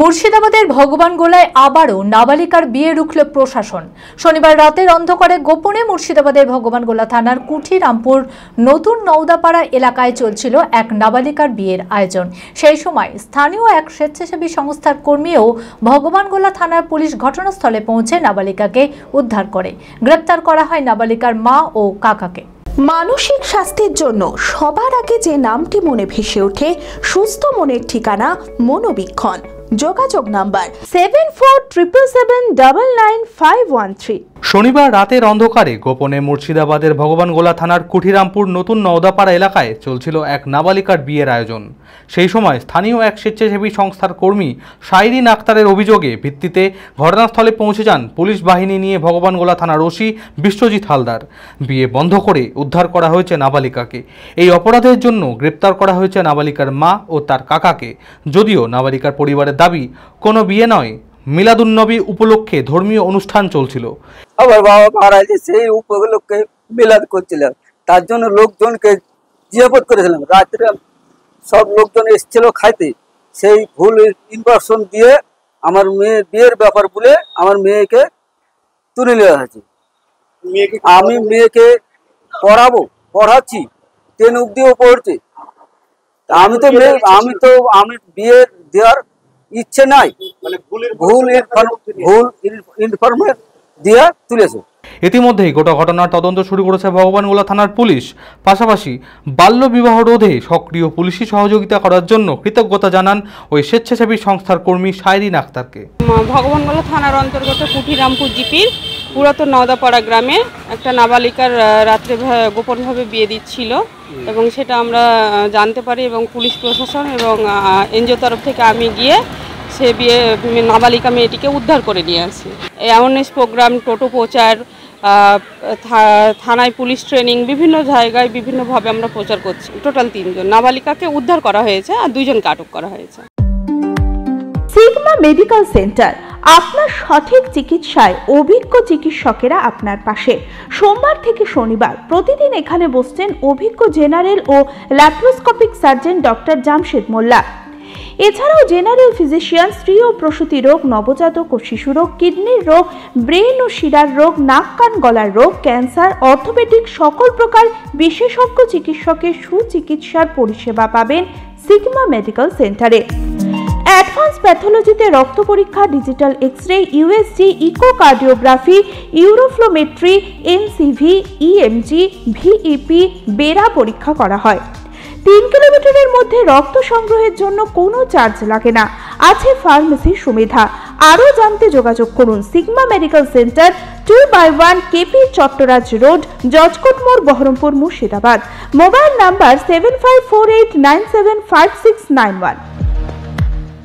মুর্শিদাবাদের ভগবানগোলায় আবারও নাবালিকার বিয়ে রুখল প্রশাসন। শনিবার রাতের অন্ধকারে গোপনে মুর্শিদাবাদের ভগবানগোলা থানার কুঠিরামপুর নতুন নওদাপাড়া এলাকায় চলছিল এক নাবালিকার বিয়ের আয়োজন। সেই সময় স্থানীয় এক স্বেচ্ছাসেবী সংস্থার কর্মীও ভগবানগোলা থানার পুলিশ ঘটনাস্থলে পৌঁছে নাবালিকাকে উদ্ধার করে। গ্রেপ্তার করা হয় নাবালিকার মা ও কাকাকে। মানসিক স্বাস্থ্যের জন্য সবার আগে যে নামটি মনে ভেসে ওঠে, সুস্থ মনের ঠিকানা মনোবীক্ষণ। যোগাযোগ নাম্বার 7477799513। শনিবার রাতের অন্ধকারে গোপনে মুর্শিদাবাদের ভগবানগোলা থানার কুঠিরামপুর নতুন নওদাপাড়া এলাকায় চলছিল এক নাবালিকার বিয়ের আয়োজন। সেই সময় স্থানীয় এক স্বেচ্ছাসেবী সংস্থার কর্মী শাইরিন আক্তারের অভিযোগে ভিত্তিতে ঘটনাস্থলে পৌঁছে যান পুলিশ বাহিনী নিয়ে ভগবানগোলা থানার ওসি বিশ্বজিৎ হালদার। বিয়ে বন্ধ করে উদ্ধার করা হয়েছে নাবালিকাকে। এই অপরাধের জন্য গ্রেপ্তার করা হয়েছে নাবালিকার মা ও তার কাকাকে। যদিও নাবালিকার পরিবারের দাবি কোনো বিয়ে নয়, মিলাদুন্নবী উপলক্ষে ধর্মীয় অনুষ্ঠান চলছিল। আমার বাবা মারা গেছে, সেই উপলক্ষে মিলাদ করছিল, তার জন্য লোকজনকে জিয়াপত করেছিলাম। রাত্রে সব লোকজন এসেছিল খাইতে, সেই ভুল ইনফরমেশন দিয়ে আমার মেয়ের বিয়ের ব্যাপার বলে আমার মেয়েকে তুলে নেওয়া হয়েছে। আমি মেয়েকে পড়াচ্ছি, 10 অব্দিও পড়ছে। আমি বিয়ে দেওয়ার ইচ্ছে নাই, ভুল ইনফরমেশন দিয়ে তুলেছে। ইতিমধ্যেই গোটা ঘটনার তদন্ত শুরু করেছে ভগবানগোলা থানার পুলিশ। পাশাপাশি বাল্য বিবাহ রোধে সক্রিয় পুলিশি সহযোগিতা করার জন্য কৃতজ্ঞতা জানান ওই স্বেচ্ছাসেবী সংস্থার কর্মী শাইরিন আক্তারকে। ভগবানগোলা থানার অন্তর্গত কুঠিরামপুর জিপির পুরাতন নওদাপাড়া গ্রামে একটা নাবালিকার রাত্রে গোপনভাবে বিয়ে দিচ্ছিল এবং সেটা আমরা জানতে পারি এবং পুলিশ প্রশাসন এবং এনজিও তরফ থেকে আমি গিয়ে সে বিয়ে নাবালিকা মেয়েটিকে উদ্ধার করে নিয়ে আসি। এই অ্যাওয়ারনেস প্রোগ্রাম, টোটো প্রচার, থানায় পুলিশ ট্রেনিং, বিভিন্ন জায়গায় বিভিন্নভাবে আমরা প্রচার করছি। টোটাল 3 জন নাবালিকাকে উদ্ধার করা হয়েছে আর 2 জনকে আটক করা হয়েছে। সিগমা মেডিকেল সেন্টার, আপনার সঠিক চিকিৎসায় অভিজ্ঞ চিকিৎসকেরা আপনার পাশে। সোমবার থেকে শনিবার প্রতিদিন এখানে বসছেন অভিজ্ঞ জেনারেল ও ল্যাপ্রোস্কোপিক সার্জন ডক্টর জামশেদ মোল্লা। এছাড়াও জেনারেল ফিজিশিয়ান, স্ত্রী ও প্রসূতি রোগ, নবজাতক ও শিশু রোগ, কিডনির রোগ, ব্রেন ও শিরার রোগ, নাক কান গলার রোগ, ক্যান্সার, অর্থোপেডিক সকল প্রকার বিশেষজ্ঞ চিকিৎসকের সুচিকিৎসার পরিষেবা পাবেন সিগমা মেডিকেল সেন্টারে। অ্যাডভান্স প্যাথোলজিতে রক্ত পরীক্ষা, digital X ray, USG, echocardiography, uroflowmetry, NCV, EMG, VEP, BERA পরীক্ষা করা হয়। 3 কিলোমিটারের মধ্যে রক্ত সংগ্রহের জন্য কোনো চার্জ লাগে না। আছে ফার্মেসির সুবিধা। আরও জানতে যোগাযোগ করুন sigma medical centre, 2/1 KP Chattaraj road, Judges Court মোড়, বহরমপুর, মুর্শিদাবাদ। Mobile number 7548975691।